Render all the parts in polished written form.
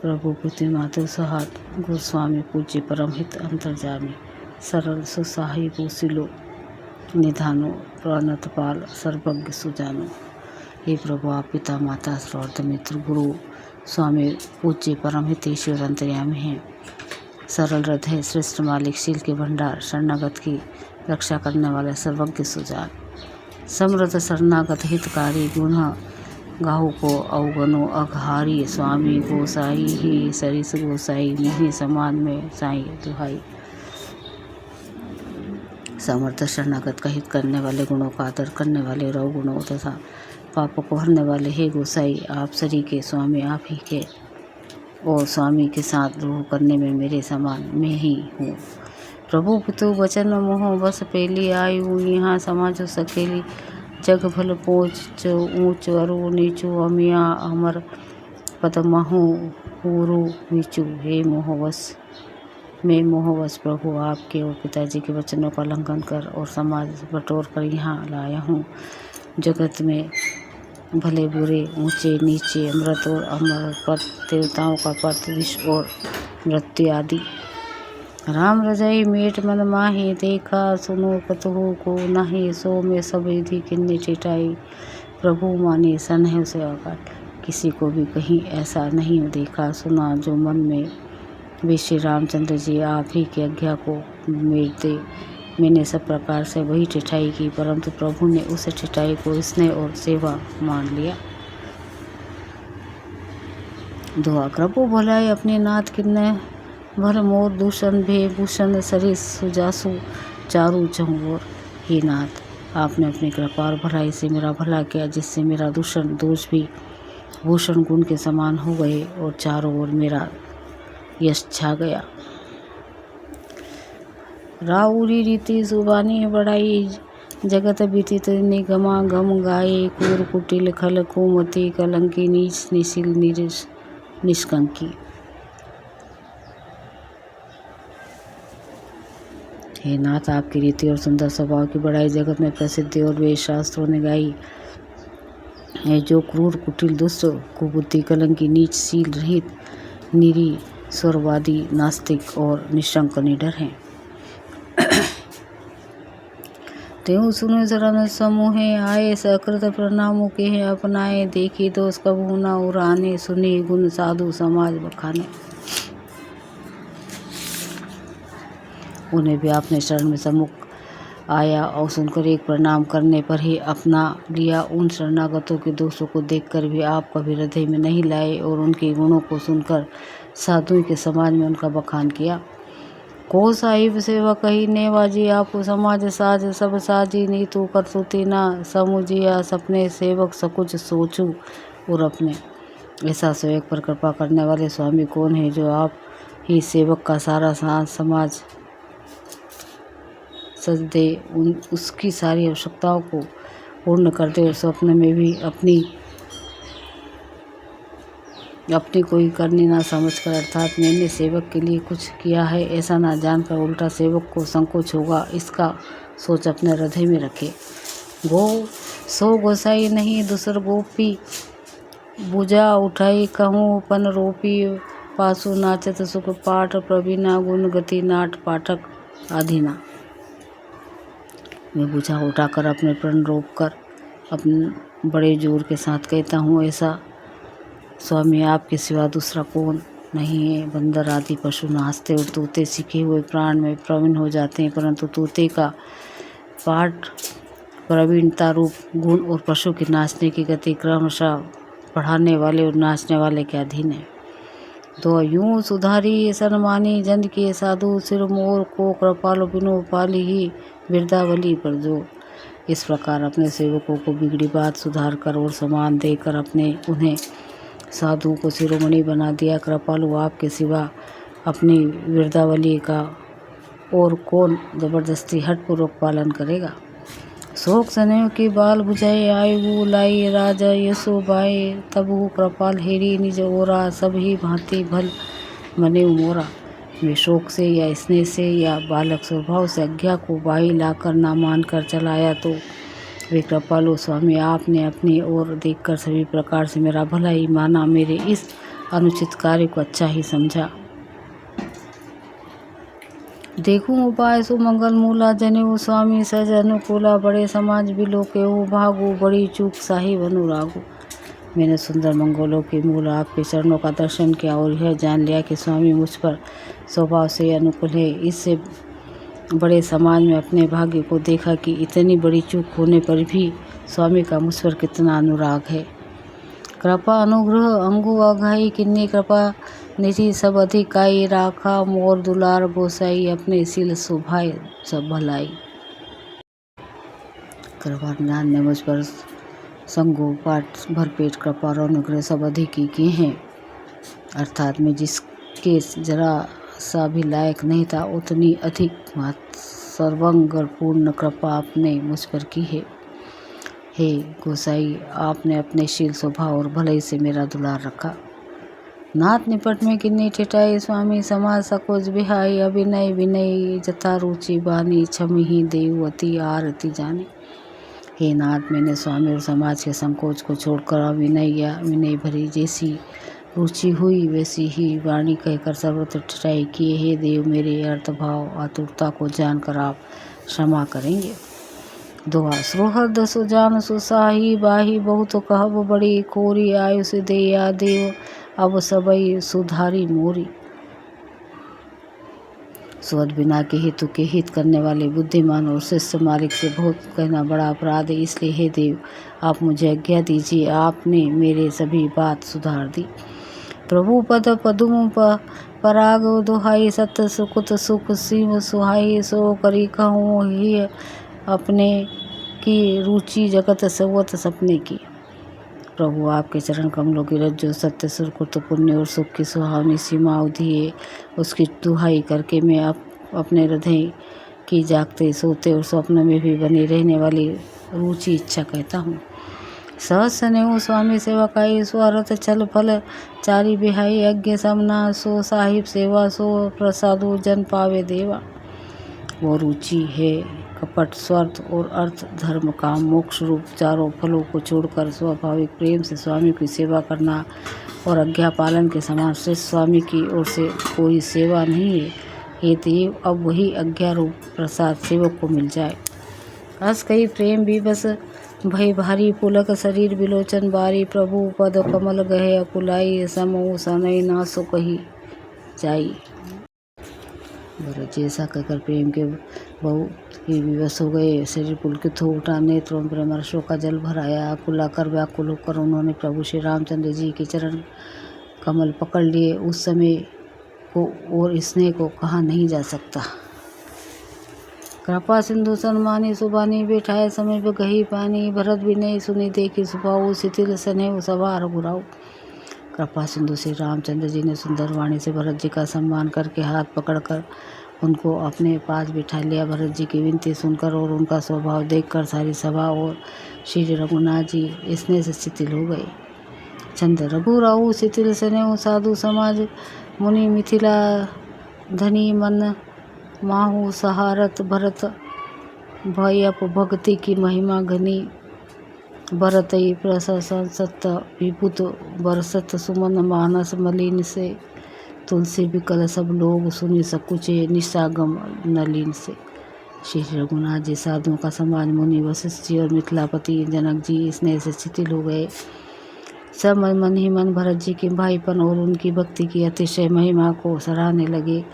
प्रभु प्रतिमातु सहात गोस्वामी पूज्य परमहित अंतर्जामी सरल सुसाही भूसिलो निधानो प्रणतपाल सर्वज्ञ सुजानो। हे प्रभु, आप पिता माता श्रोत मित्र गुरु स्वामी पूज्य परमहित ईश्वर अंतर्यामी हैं। सरल हृदय श्रेष्ठ मालिक शील के भंडार शरणागत की रक्षा करने वाले सर्वज्ञ सुजान। समृद्ध शरणागत हितकारी गुण गाहु को अवगनो अघहारी। स्वामी गोसाई ही सरिस गोसाई मोहि समान में साई दुहाई। समर्थ शरणागत का हित करने वाले, गुणों का आदर करने वाले, रव गुणों तथा पापों को हरने वाले हे गोसाई, आप सरी के स्वामी आप ही के और स्वामी के साथ द्रोह करने में मेरे समान मैं ही हूँ। प्रभु पितु वचन मोह बस पेली आयु। यहाँ समाज सकेली जग भल पोच ऊँच अरु नीचू। अमिया अमर पद महु हुरु नीचू। हे मोहवश मैं मोहवश प्रभु आपके और पिताजी के वचनों का उल्लंघन कर और समाज बटोर कर यहाँ लाया हूँ। जगत में भले बुरे, ऊंचे नीचे, अमृत और अमर पद, देवताओं का पद, विष और मृत्यु आदि। राम रजाई मेट मन माही। देखा सुनो कतहु को नाही। सो में सब विधि किन्ने टिटाई। प्रभु माने सन है उसे आकाट। किसी को भी कहीं ऐसा नहीं देखा सुना जो मन में वे श्री रामचंद्र जी आप ही की आज्ञा को मेट दे। मैंने सब प्रकार से वही ठिठाई की, परंतु प्रभु ने उस ठिठाई को स्नेह और सेवा मान लिया। दुआ प्रभु भलाई अपने नाथ किन्ने भर मोर दूषण भे भूषण सरिस सुजासु चारू चहुओर। हे नाथ, आपने अपनी कृपा और भलाई से मेरा भला किया, जिससे मेरा दूषण दोष भी भूषण गुण के समान हो गए और चारों ओर मेरा यश छा गया। राउरी रीति जुबानी बढ़ाई। जगत बीतित निगमा गम गाये। कूर कुटिल खल कुमति कलंकी नीच निशिल निष्कंकी। हे नाथ, आपकी रीति और सुंदर स्वभाव की बड़ाई जगत में प्रसिद्ध और वेद शास्त्रों ने गाई है। जो क्रूर कुटिल दुष्ट कुबुद्धि कलंकी नीच शील रहित निरी स्वरवादी नास्तिक और निशंक निडर हैं। तेहु सुनो शरण समूहे आए। सकृत प्रणामों के हैं अपनाए। देखी दोष कबहु न उराने। सुनी गुण साधु समाज बखाने। उन्हें भी आपने शरण में सम्मुख आया और सुनकर एक प्रणाम करने पर ही अपना लिया। उन शरणागतों के दोषों को देखकर भी आप कभी हृदय में नहीं लाए और उनके गुणों को सुनकर साधुओं के समाज में उनका बखान किया। को साहिब सेवा कही नेवाजी। आपको समाज साज सब साजी। नीतू करतुती ना समुझिया। सपने सेवक सकुच सोचू और अपने। ऐसा सेवक पर कृपा करने वाले स्वामी कौन है, जो आप ही सेवक का सारा समाज सज दे, उसकी सारी आवश्यकताओं को पूर्ण कर दे और स्वप्न में भी अपनी कोई करनी ना समझकर, अर्थात मैंने सेवक के लिए कुछ किया है ऐसा ना जानकर उल्टा सेवक को संकोच होगा, इसका सोच अपने हृदय में रखे। सो गोसाई नहीं दूसर गोपी। बुझा उठाई कहूँ पन रोपी। पासु नाचत सुख पाठ। प्रवीणा गुण गति नाट पाठक आधीना। मैं बुझा उठाकर अपने प्रण रोप कर अपने बड़े जोर के साथ कहता हूँ, ऐसा स्वामी आपके सिवा दूसरा कौन नहीं है। बंदर आदि पशु नाचते और तोते सीखे हुए प्राण में प्रवीण हो जाते हैं, परंतु तोते का पाठ प्रवीणता रूप गुण और पशु के नाचने की गति क्रमशः बढ़ाने वाले और नाचने वाले के अधीन है। तो यूं सुधारी सन्मानी जन के साधु। सिर मोर को कृपालु बिनु पाली ही बिरदावली पर जो। इस प्रकार अपने सेवकों को बिगड़ी बात सुधार कर और सम्मान देकर उन्हें साधु को शिरोमणि बना दिया। कृपालु आपके सिवा अपनी बिरदावली का और कौन जबरदस्ती हठपूर्वक पालन करेगा। शोक सनेह की बाल बुझाए। आयु लाई राजा यशो बाए। तबहु कृपाल हेरी निज ओरा। सब ही भांति भल मने मोरा। वे शोक से या स्नेह से या बालक स्वभाव से आज्ञा को बाई लाकर ना मान कर चलाया, तो वे कृपालु स्वामी आपने अपनी ओर देखकर सभी प्रकार से मेरा भला ही माना। मेरे इस अनुचित कार्य को अच्छा ही समझा। देखूं उपाय सुमंगल मूला, जनेऊ स्वामी सज अनुकूला, बड़े समाज बिलोके हो भागो, बड़ी चूक साहिब अनुरागो। मैंने सुंदर मंगलों के मूल आपके चरणों का दर्शन किया और यह जान लिया कि स्वामी मुझ पर स्वभाव से अनुकूल है। इससे बड़े समाज में अपने भाग्य को देखा कि इतनी बड़ी चूक होने पर भी स्वामी का मुझ पर कितना अनुराग है। कृपा अनुग्रह अंगु अघाई, किन्नी कृपा निधि सब अधिकाई, राखा मोर दुलार गोसाई, अपने सील शोभाए सब भलाई। कृपा ज्ञान ने मुझ पर संगो पाठ भरपेट कृपा और अनुग्रह सब अधिक ही किए हैं, अर्थात मैं जिसके जरा सा भी लायक नहीं था उतनी अधिक सर्वंगपूर्ण कृपा आपने मुझ पर की है। हे गोसाई, आपने अपने शील स्वभाव और भलाई से मेरा दुलार रखा। नाथ निपट में किन्नी ठिठाई, स्वामी समाज सकोज बिहाई, अभिनय विनय जथा रुचि बानी, छमी ही देव अति आरती जाने। हे नाथ, मैंने स्वामी और समाज के संकोच को छोड़कर अभिनय या विनय भरी जैसी रुचि हुई वैसी ही वाणी कहकर सर्वत्र ठिठाई किए। हे देव, मेरे अर्थभाव आतुरता को जानकर आप क्षमा करेंगे। दुआ सुहृद सुजान सुसाही, बाही बहुत कहब बड़ी कोरी, आयुष दे या देव अब सबई सुधारी मोरी। स्वद बिना के हेतु के हित करने वाले बुद्धिमान और शिष्य मालिक से बहुत कहना बड़ा अपराध है, इसलिए हे देव आप मुझे आज्ञा दीजिए। आपने मेरे सभी बात सुधार दी। प्रभु पद पदुम पराग दुहाई, सत्य सुकुत सुख सिंह सुहाई, सो करी कहूँ ही अपने की रुचि जगत सवत सपने की। प्रभु आपके चरण कमलों की रज्जो सत्य सुरकुत पुण्य और सुख की सुहावनी सीमा अवधि है, उसकी दुहाई करके मैं अपने हृदय की जागते सोते और स्वप्न में भी बनी रहने वाली रुचि इच्छा कहता हूँ। सहस स्नेह स्वामी सेवा काई, स्वरथ छल फल चारी बिहाई, यज्ञ समना सो साहिब सेवा, सो प्रसादो जन पावे देवा। वो रुचि है कपट स्वार्थ और अर्थ धर्म काम मोक्ष रूप चारों फलों को छोड़कर स्वाभाविक प्रेम से स्वामी की सेवा करना और आज्ञा पालन के समान श्रेष्ठ स्वामी की ओर से कोई सेवा नहीं है। हे देव, अब वही आज्ञा रूप प्रसाद सेवक को मिल जाए। अस कही प्रेम भी बस भय भारी, पुलक शरीर बिलोचन बारी, प्रभु पद कमल गहे अकुलाई, समो सनई ना सो कही जाई। भरत जी ऐसा कहकर प्रेम के बहुत ही विवश हो गए। शरीर पुलकित हो उठा, नेत्रों प्रेम अश्रु का जल भर आया। अकुला कर व्याकुल होकर उन्होंने प्रभु श्री रामचंद्र जी के चरण कमल पकड़ लिए। उस समय को और स्नेह को कहा नहीं जा सकता। कृपा सिंधु सन्मानी सुबानी, बैठाए समय पे गही पानी, भरत भी नहीं सुनी देखी सुभाऊ, शिथिल स्नेह सभा रघुराऊ। कृपा सिंधु श्री रामचंद्र जी ने सुंदर वाणी से भरत जी का सम्मान करके हाथ पकड़कर उनको अपने पास बिठा लिया। भरत जी की विनती सुनकर और उनका स्वभाव देखकर सारी सभा और श्री रघुनाथ जी स्नेह से शिथिल हो गए। चंद रघुराऊ शिथिल स्नेह, साधु समाज मुनि मिथिला धनी, मन माहू सहारत, भरत भय अप भक्ति की महिमा घनी, भरतई प्रशंसन सत्य विभुत, बरसत सुमन मानस मलिन से, तुलसी बिकल सब लोग सुनि सकुचे, निशागम नलिन से। श्री रघुनाथ जी साधुओं का समाज मुनि वशिष्ठ जी और मिथिलापति जनक जी स्नेह से शिथिल हो गए। सब मन ही मन भरत जी के भाईपन और उनकी भक्ति की अतिशय महिमा को सराहने लगे।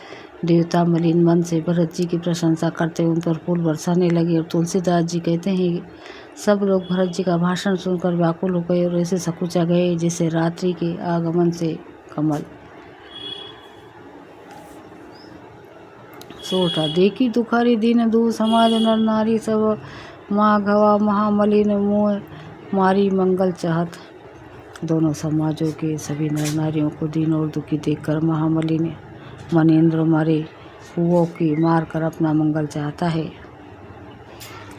देवता मलिन मन से भरत जी की प्रशंसा करते उन पर फूल बरसाने लगे। और तुलसीदास जी कहते हैं सब लोग भरत जी का भाषण सुनकर व्याकुल हो गए और ऐसे सकुचा गए जैसे रात्रि के आगमन से कमल। सोटा देखी दुखारी दीन दू, समाज नर नारी सब माँ घवा महामलिन, मुँह मारी मंगल चाहत। दोनों समाजों के सभी नर नारियों को दीन और दुखी देखकर महामलिन मनेन्द्र मारे हुओं की मार कर अपना मंगल चाहता है।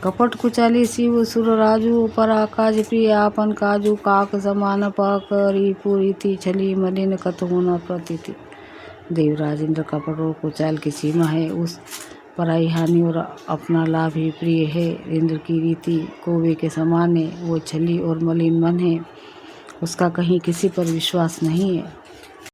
कपट कुचाली शिव सुर राजू, पर आकाश प्रिय आपन काजू, काक समान पकरी पूरी छली, मलिन कतहु न प्रतीति। देवराज इंद्र कपट और कुचाल की सीमा है, उस पराई हानि और अपना लाभ ही प्रिय है। इंद्र की रीति कौवे के समान है, वो छली और मलिन मन है, उसका कहीं किसी पर विश्वास नहीं है।